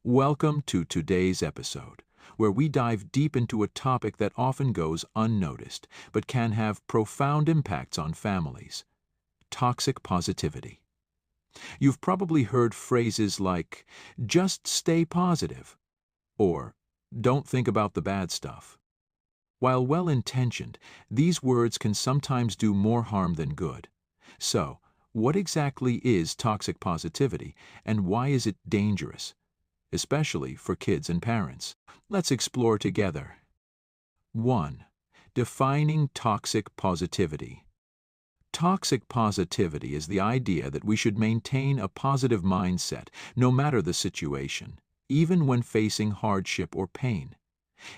Welcome to today's episode, where we dive deep into a topic that often goes unnoticed, but can have profound impacts on families: toxic positivity. You've probably heard phrases like, just stay positive, or don't think about the bad stuff. While well-intentioned, these words can sometimes do more harm than good. So, what exactly is toxic positivity, and why is it dangerous, especially for kids and parents? Let's explore together. 1. Defining toxic positivity. Toxic positivity is the idea that we should maintain a positive mindset no matter the situation, even when facing hardship or pain.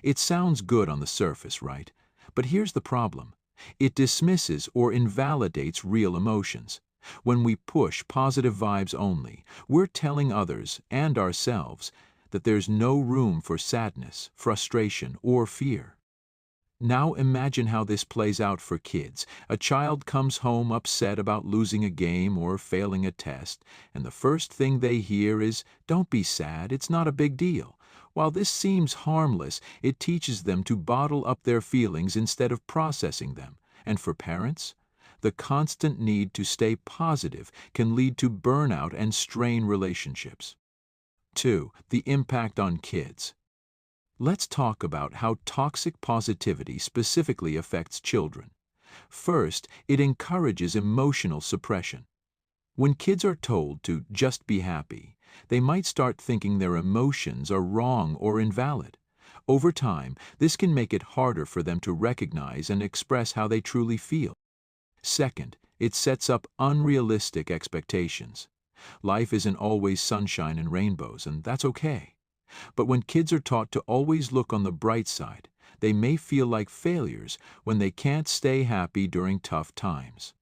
It sounds good on the surface, right? But here's the problem. It dismisses or invalidates real emotions. When we push positive vibes only, we're telling others and ourselves that there's no room for sadness, frustration, or fear. Now imagine how this plays out for kids. A child comes home upset about losing a game or failing a test, and the first thing they hear is, "Don't be sad, it's not a big deal." While this seems harmless, it teaches them to bottle up their feelings instead of processing them. And for parents, the constant need to stay positive can lead to burnout and strain relationships. 2. The impact on kids. Let's talk about how toxic positivity specifically affects children. First, it encourages emotional suppression. When kids are told to just be happy, they might start thinking their emotions are wrong or invalid. Over time, this can make it harder for them to recognize and express how they truly feel. Second, it sets up unrealistic expectations. Life isn't always sunshine and rainbows, and that's okay. But when kids are taught to always look on the bright side, they may feel like failures when they can't stay happy during tough times.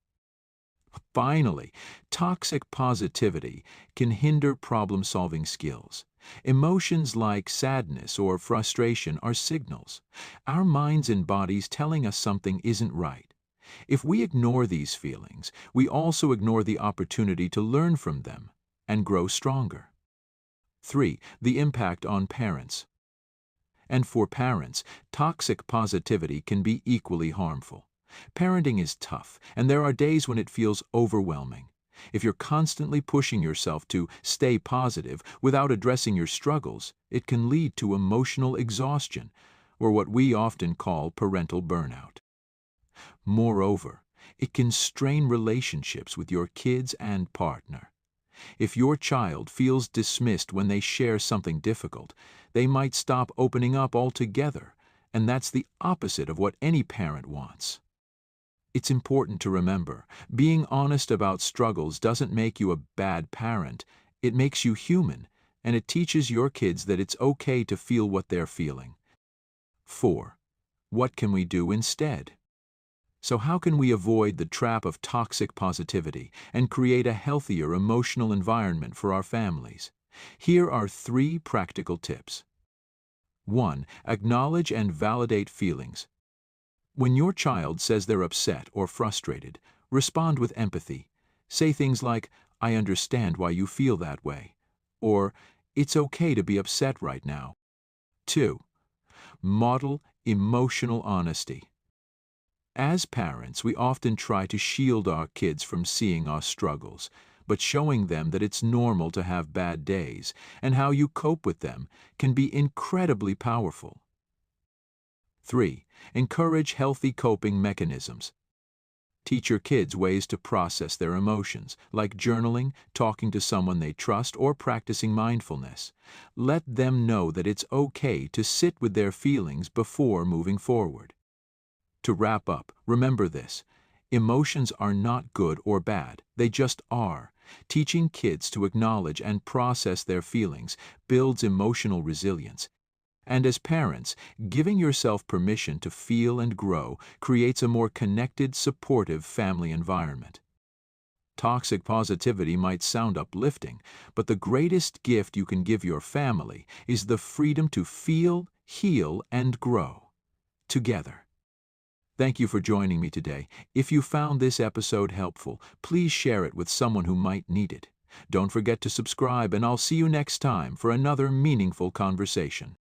Finally, toxic positivity can hinder problem-solving skills. Emotions like sadness or frustration are signals, our minds and bodies telling us something isn't right. If we ignore these feelings, we also ignore the opportunity to learn from them and grow stronger. 3. The impact on parents. And for parents, toxic positivity can be equally harmful. Parenting is tough, and there are days when it feels overwhelming. If you're constantly pushing yourself to stay positive without addressing your struggles, it can lead to emotional exhaustion, or what we often call parental burnout. Moreover, it can strain relationships with your kids and partner. If your child feels dismissed when they share something difficult, they might stop opening up altogether, and that's the opposite of what any parent wants. It's important to remember, being honest about struggles doesn't make you a bad parent. It makes you human, and it teaches your kids that it's okay to feel what they're feeling. 4. What can we do instead? So how can we avoid the trap of toxic positivity and create a healthier emotional environment for our families? Here are 3 practical tips. 1. Acknowledge and validate feelings. When your child says they're upset or frustrated, respond with empathy. Say things like, "I understand why you feel that way," or "It's okay to be upset right now." 2. Model emotional honesty. As parents, we often try to shield our kids from seeing our struggles, but showing them that it's normal to have bad days and how you cope with them can be incredibly powerful. 3. Encourage healthy coping mechanisms. Teach your kids ways to process their emotions, like journaling, talking to someone they trust, or practicing mindfulness. Let them know that it's okay to sit with their feelings before moving forward. To wrap up, remember this: emotions are not good or bad, they just are. Teaching kids to acknowledge and process their feelings builds emotional resilience. And as parents, giving yourself permission to feel and grow creates a more connected, supportive family environment. Toxic positivity might sound uplifting, but the greatest gift you can give your family is the freedom to feel, heal, and grow together. Thank you for joining me today. If you found this episode helpful, please share it with someone who might need it. Don't forget to subscribe, and I'll see you next time for another meaningful conversation.